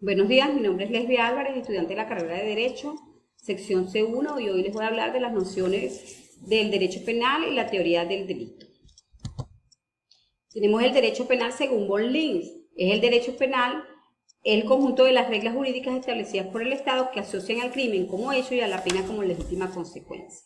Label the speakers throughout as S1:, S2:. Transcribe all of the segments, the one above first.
S1: Buenos días, mi nombre es Lesbia Álvarez, estudiante de la carrera de Derecho, sección C1, y hoy les voy a hablar de las nociones del derecho penal y la teoría del delito. Tenemos el derecho penal según von Lins. Es el derecho penal, el conjunto de las reglas jurídicas establecidas por el Estado que asocian al crimen como hecho y a la pena como legítima consecuencia.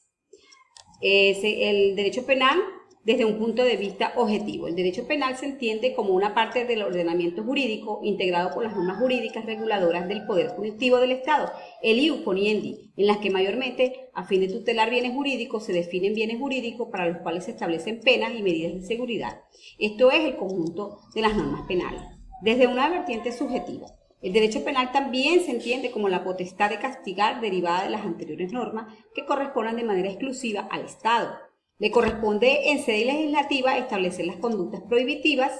S1: El derecho penal desde un punto de vista objetivo. El derecho penal se entiende como una parte del ordenamiento jurídico integrado por las normas jurídicas reguladoras del poder punitivo del Estado, el ius poniendi, en las que mayormente, a fin de tutelar bienes jurídicos, se definen bienes jurídicos para los cuales se establecen penas y medidas de seguridad. Esto es el conjunto de las normas penales. Desde una vertiente subjetiva, el derecho penal también se entiende como la potestad de castigar derivada de las anteriores normas que corresponden de manera exclusiva al Estado. Le corresponde en sede legislativa establecer las conductas prohibitivas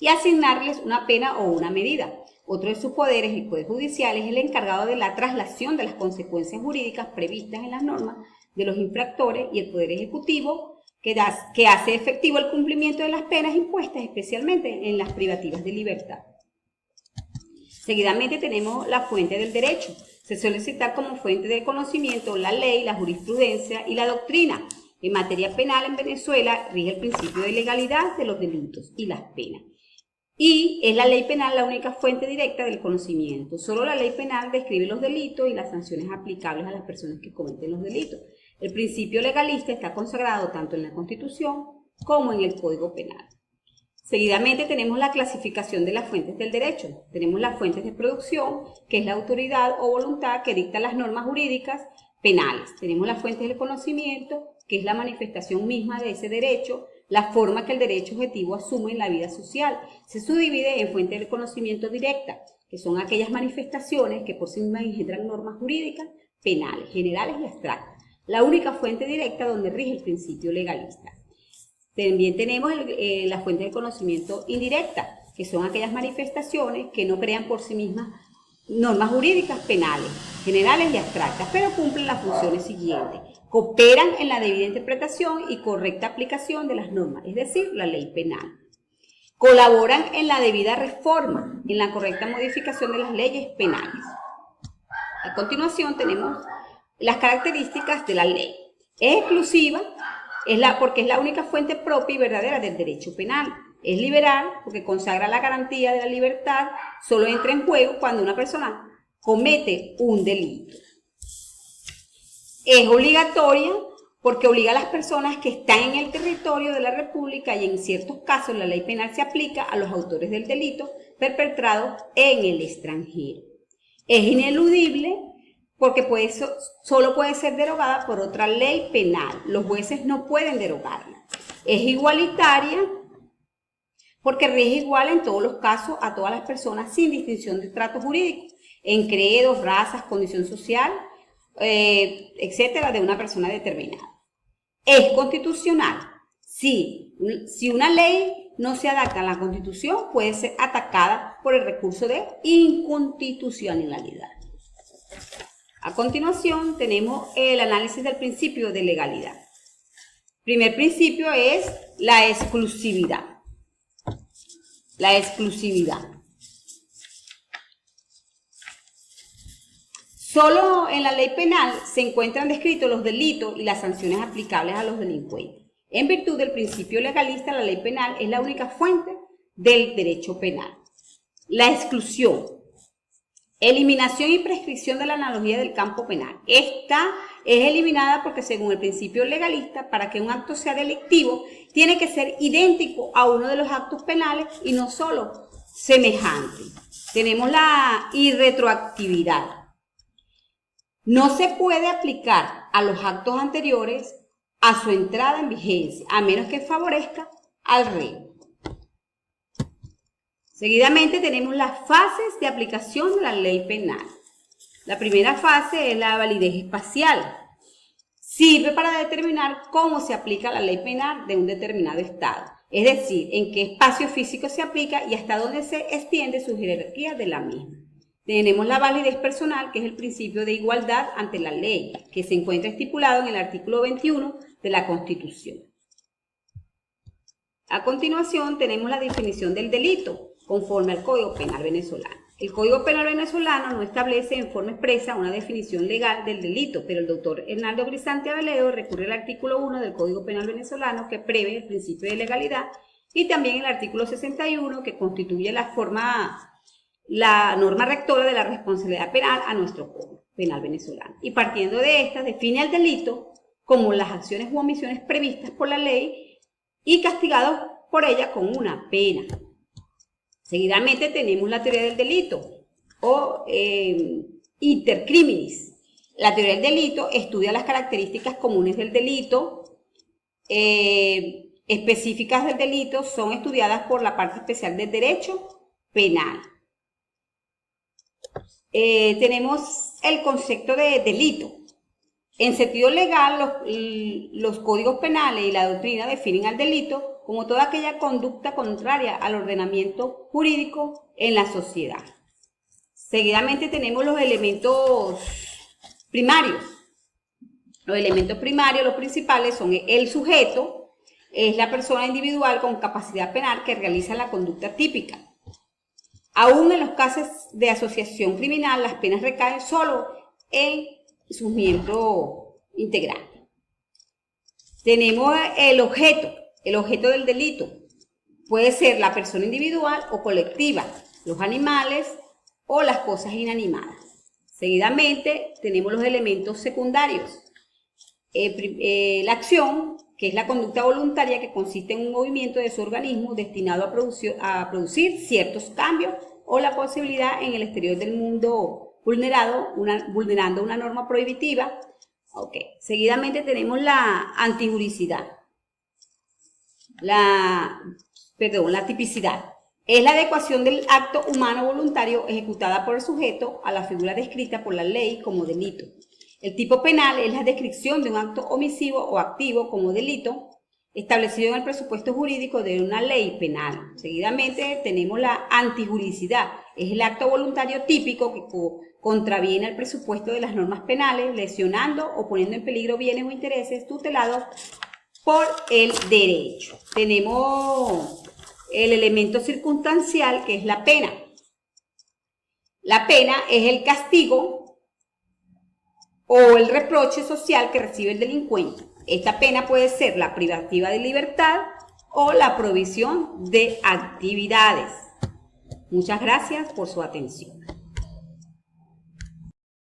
S1: y asignarles una pena o una medida. Otro de sus poderes, el Poder Judicial, es el encargado de la traslación de las consecuencias jurídicas previstas en las normas de los infractores, y el Poder Ejecutivo, que hace efectivo el cumplimiento de las penas impuestas, especialmente en las privativas de libertad. Seguidamente tenemos la fuente del derecho. Se suele citar como fuente del conocimiento la ley, la jurisprudencia y la doctrina. En materia penal en Venezuela rige el principio de legalidad de los delitos y las penas. Y es la ley penal la única fuente directa del conocimiento. Solo la ley penal describe los delitos y las sanciones aplicables a las personas que cometen los delitos. El principio legalista está consagrado tanto en la Constitución como en el Código Penal. Seguidamente tenemos la clasificación de las fuentes del derecho. Tenemos las fuentes de producción, que es la autoridad o voluntad que dicta las normas jurídicas penales. Tenemos las fuentes del conocimiento, que es la manifestación misma de ese derecho, la forma que el derecho objetivo asume en la vida social. Se subdivide en fuentes del conocimiento directa, que son aquellas manifestaciones que por sí mismas engendran normas jurídicas penales, generales y abstractas. La única fuente directa donde rige el principio legalista. También tenemos la fuente del conocimiento indirecta, que son aquellas manifestaciones que no crean por sí mismas normas jurídicas penales, generales y abstractas, pero cumplen las funciones siguientes. Cooperan en la debida interpretación y correcta aplicación de las normas, es decir, la ley penal. Colaboran en la debida reforma, en la correcta modificación de las leyes penales. A continuación tenemos las características de la ley. Es exclusiva, porque es la única fuente propia y verdadera del derecho penal. Es liberal, porque consagra la garantía de la libertad, solo entra en juego cuando una persona comete un delito. Es obligatoria, porque obliga a las personas que están en el territorio de la República, y en ciertos casos la ley penal se aplica a los autores del delito perpetrado en el extranjero. Es ineludible, porque solo puede ser derogada por otra ley penal. Los jueces no pueden derogarla. Es igualitaria, porque rige igual en todos los casos a todas las personas sin distinción de trato jurídico, en credos, razas, condición social, etcétera, de una persona determinada. Es constitucional. Si una ley no se adapta a la Constitución, puede ser atacada por el recurso de inconstitucionalidad. A continuación tenemos el análisis del principio de legalidad. Primer principio es la exclusividad. La exclusividad. Solo en la ley penal se encuentran descritos los delitos y las sanciones aplicables a los delincuentes. En virtud del principio legalista, la ley penal es la única fuente del derecho penal. La exclusión. Eliminación y prescripción de la analogía del campo penal. Esta es eliminada porque, según el principio legalista, para que un acto sea delictivo, tiene que ser idéntico a uno de los actos penales y no solo semejante. Tenemos la irretroactividad. No se puede aplicar a los actos anteriores a su entrada en vigencia, a menos que favorezca al rey. Seguidamente tenemos las fases de aplicación de la ley penal. La primera fase es la validez espacial. Sirve para determinar cómo se aplica la ley penal de un determinado estado, es decir, en qué espacio físico se aplica y hasta dónde se extiende su jerarquía de la misma. Tenemos la validez personal, que es el principio de igualdad ante la ley, que se encuentra estipulado en el artículo 21 de la Constitución. A continuación tenemos la definición del delito. conforme al Código Penal venezolano. El Código Penal venezolano no establece en forma expresa una definición legal del delito, pero el doctor Hernando Grisante Aveledo recurre al artículo 1 del Código Penal venezolano que prevé el principio de legalidad y también el artículo 61 que constituye la norma rectora de la responsabilidad penal a nuestro Código Penal venezolano. Y partiendo de esta, define el delito como las acciones u omisiones previstas por la ley y castigados por ella con una pena. Seguidamente tenemos la teoría del delito o inter criminis. La teoría del delito estudia las características comunes del delito, específicas del delito, son estudiadas por la parte especial del derecho penal. Tenemos el concepto de delito. En sentido legal, los códigos penales y la doctrina definen al delito como toda aquella conducta contraria al ordenamiento jurídico en la sociedad. Seguidamente tenemos los elementos primarios. Los elementos primarios, los principales, son el sujeto, es la persona individual con capacidad penal que realiza la conducta típica. Aún en los casos de asociación criminal, las penas recaen solo en sus miembros integrantes. Tenemos el objeto del delito. Puede ser la persona individual o colectiva, los animales o las cosas inanimadas. Seguidamente tenemos los elementos secundarios. La acción, que es la conducta voluntaria que consiste en un movimiento de su organismo destinado a producir ciertos cambios o la posibilidad en el exterior del mundo vulnerando una norma prohibitiva. Seguidamente tenemos la antijuricidad. La tipicidad. Es la adecuación del acto humano voluntario ejecutada por el sujeto a la figura descrita por la ley como delito. El tipo penal es la descripción de un acto omisivo o activo como delito establecido en el presupuesto jurídico de una ley penal. Seguidamente tenemos la antijuricidad. Es el acto voluntario típico que contraviene al presupuesto de las normas penales, lesionando o poniendo en peligro bienes o intereses tutelados por el derecho. Tenemos el elemento circunstancial, que es la pena. La pena es el castigo o el reproche social que recibe el delincuente. Esta pena puede ser la privativa de libertad o la provisión de actividades. Muchas gracias por su atención.